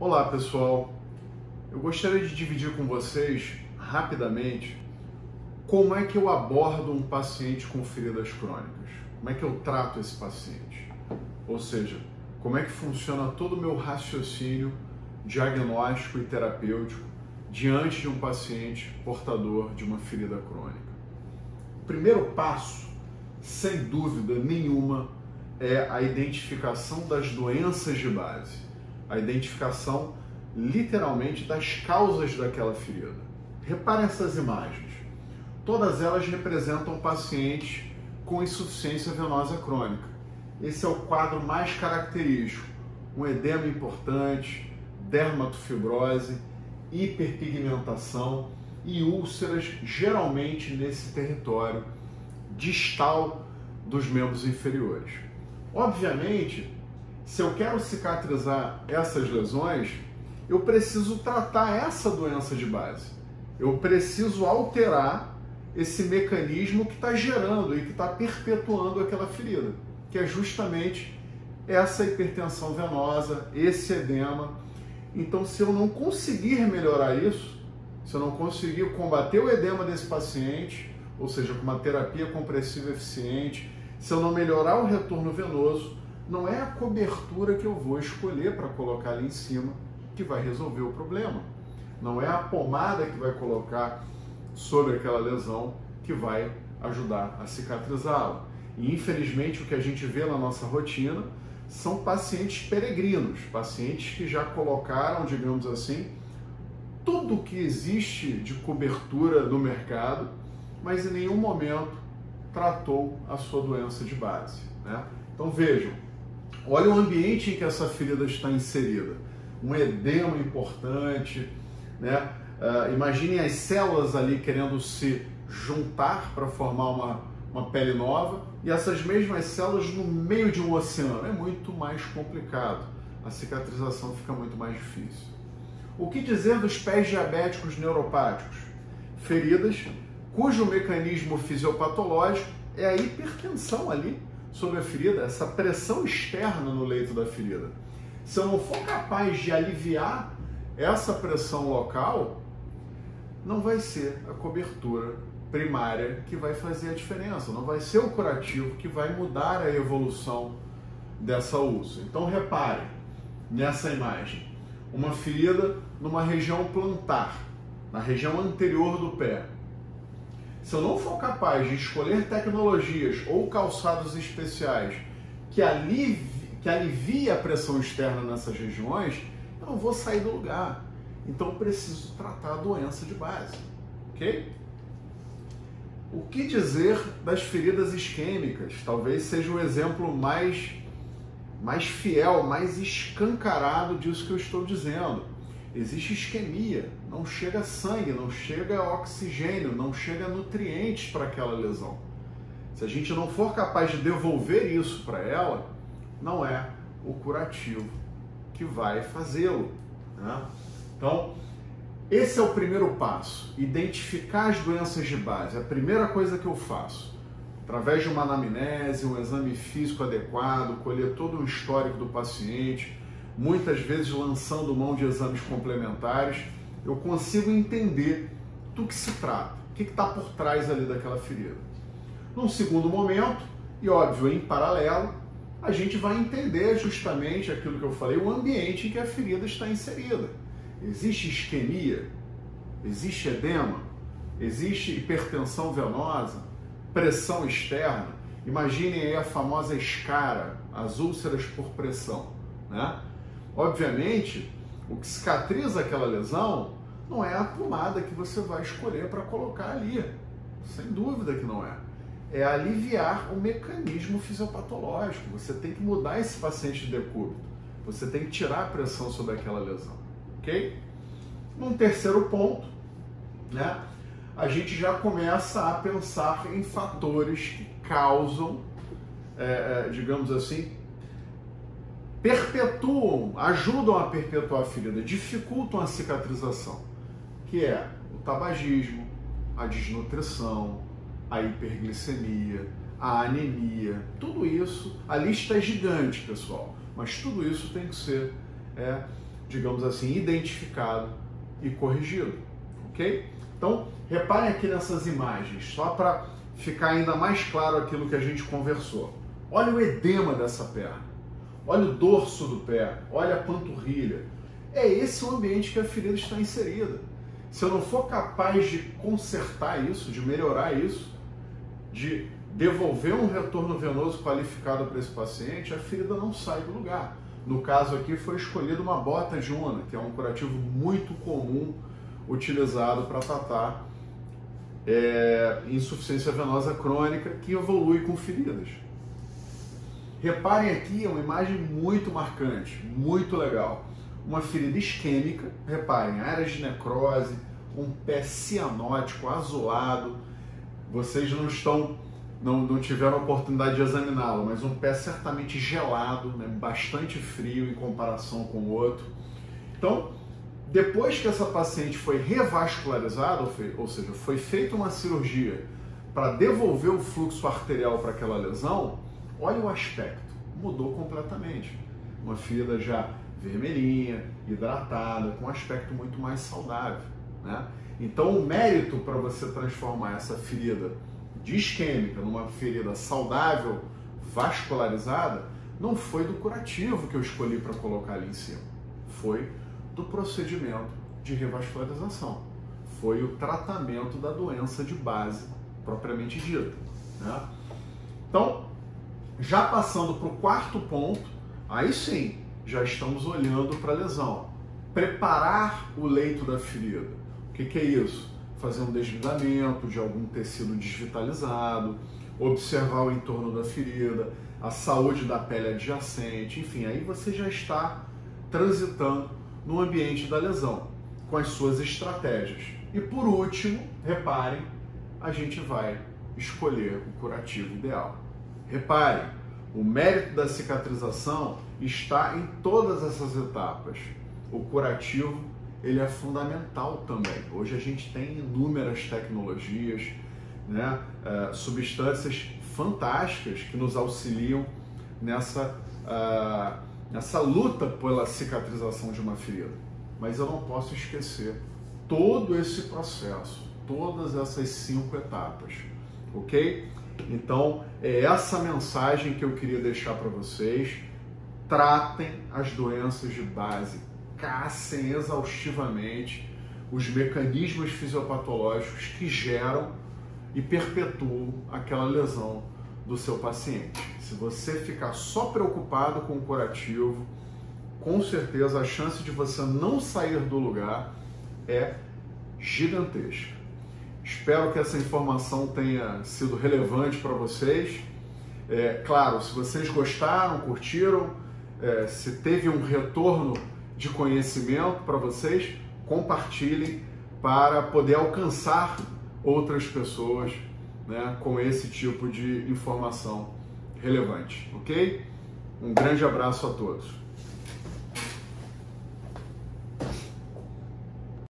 Olá pessoal, eu gostaria de dividir com vocês rapidamente como é que eu abordo um paciente com feridas crônicas, como é que eu trato esse paciente, ou seja, como é que funciona todo o meu raciocínio diagnóstico e terapêutico diante de um paciente portador de uma ferida crônica. O primeiro passo, sem dúvida nenhuma, é a identificação das doenças de base, a identificação literalmente das causas daquela ferida. Reparem essas imagens, todas elas representam pacientes com insuficiência venosa crônica. Esse é o quadro mais característico, um edema importante, dermatofibrose, hiperpigmentação e úlceras, geralmente nesse território distal dos membros inferiores. Obviamente, se eu quero cicatrizar essas lesões, eu preciso tratar essa doença de base. Eu preciso alterar esse mecanismo que está gerando e que está perpetuando aquela ferida, que é justamente essa hipertensão venosa, esse edema. Então, se eu não conseguir melhorar isso, se eu não conseguir combater o edema desse paciente, ou seja, com uma terapia compressiva eficiente, se eu não melhorar o retorno venoso, não é a cobertura que eu vou escolher para colocar ali em cima que vai resolver o problema. Não é a pomada que vai colocar sobre aquela lesão que vai ajudar a cicatrizá-la. E infelizmente o que a gente vê na nossa rotina são pacientes peregrinos, pacientes que já colocaram, digamos assim, tudo que existe de cobertura no mercado, mas em nenhum momento tratou a sua doença de base, né? Então vejam, olha o ambiente em que essa ferida está inserida. Um edema importante, né? Imaginem as células ali querendo se juntar para formar uma pele nova e essas mesmas células no meio de um oceano. É muito mais complicado. A cicatrização fica muito mais difícil. O que dizer dos pés diabéticos neuropáticos? Feridas cujo mecanismo fisiopatológico é a hipertensão ali sobre a ferida, essa pressão externa no leito da ferida. Se eu não for capaz de aliviar essa pressão local, não vai ser a cobertura primária que vai fazer a diferença, não vai ser o curativo que vai mudar a evolução dessa úlcera. Então reparem nessa imagem, uma ferida numa região plantar, na região anterior do pé. Se eu não for capaz de escolher tecnologias ou calçados especiais que aliviem a pressão externa nessas regiões, eu não vou sair do lugar. Então eu preciso tratar a doença de base, ok? O que dizer das feridas isquêmicas? Talvez seja o exemplo mais fiel, mais escancarado disso que eu estou dizendo. Existe isquemia, não chega sangue, não chega oxigênio, não chega nutrientes para aquela lesão. Se a gente não for capaz de devolver isso para ela, não é o curativo que vai fazê-lo, né? Então, esse é o primeiro passo, identificar as doenças de base. A primeira coisa que eu faço, através de uma anamnese, um exame físico adequado, colher todo o histórico do paciente, muitas vezes lançando mão de exames complementares, eu consigo entender do que se trata, o que está por trás ali daquela ferida. Num segundo momento, e óbvio, em paralelo, a gente vai entender justamente aquilo que eu falei, o ambiente em que a ferida está inserida. Existe isquemia, existe edema, existe hipertensão venosa, pressão externa. Imaginem aí a famosa escara, as úlceras por pressão, né? Obviamente, o que cicatriza aquela lesão não é a pomada que você vai escolher para colocar ali, sem dúvida que não é. É aliviar o mecanismo fisiopatológico. Você tem que mudar esse paciente de decúbito, você tem que tirar a pressão sobre aquela lesão, ok? Num terceiro ponto, né, a gente já começa a pensar em fatores que causam, digamos assim, perpetuam, ajudam a perpetuar a ferida, dificultam a cicatrização, que é o tabagismo, a desnutrição, a hiperglicemia, a anemia, tudo isso, a lista é gigante, pessoal, mas tudo isso tem que ser digamos assim, identificado e corrigido, ok? Então, reparem aqui nessas imagens, só para ficar ainda mais claro aquilo que a gente conversou. Olha o edema dessa perna, olha o dorso do pé, olha a panturrilha. É esse o ambiente que a ferida está inserida. Se eu não for capaz de consertar isso, de melhorar isso, de devolver um retorno venoso qualificado para esse paciente, a ferida não sai do lugar. No caso aqui foi escolhida uma bota de Unna, que é um curativo muito comum utilizado para tratar insuficiência venosa crônica que evolui com feridas. Reparem aqui, é uma imagem muito marcante, muito legal. Uma ferida isquêmica, reparem, áreas de necrose, um pé cianótico, azulado. Vocês não tiveram a oportunidade de examiná-lo, mas um pé certamente gelado, né, bastante frio em comparação com o outro. Então, depois que essa paciente foi revascularizada, ou seja, foi feita uma cirurgia para devolver o fluxo arterial para aquela lesão, olha o aspecto, mudou completamente. Uma ferida já vermelhinha, hidratada, com um aspecto muito mais saudável, né? Então, o mérito para você transformar essa ferida de isquêmica numa ferida saudável, vascularizada, não foi do curativo que eu escolhi para colocar ali em cima, foi do procedimento de revascularização, foi o tratamento da doença de base propriamente dita, né? Então, já passando para o quarto ponto, aí sim, já estamos olhando para a lesão. Preparar o leito da ferida. O que é isso? Fazer um desligamento de algum tecido desvitalizado, observar o entorno da ferida, a saúde da pele adjacente, enfim, aí você já está transitando no ambiente da lesão, com as suas estratégias. E por último, reparem, a gente vai escolher o curativo ideal. Reparem, o mérito da cicatrização está em todas essas etapas. O curativo, ele é fundamental também. Hoje a gente tem inúmeras tecnologias, né, substâncias fantásticas que nos auxiliam nessa luta pela cicatrização de uma ferida. Mas eu não posso esquecer todo esse processo, todas essas 5 etapas, ok? Então, é essa mensagem que eu queria deixar para vocês. Tratem as doenças de base, caçem exaustivamente os mecanismos fisiopatológicos que geram e perpetuam aquela lesão do seu paciente. Se você ficar só preocupado com o curativo, com certeza a chance de você não sair do lugar é gigantesca. Espero que essa informação tenha sido relevante para vocês. Claro, se vocês gostaram, curtiram, se teve um retorno de conhecimento para vocês, compartilhem para poder alcançar outras pessoas, né, com esse tipo de informação relevante, ok? Um grande abraço a todos.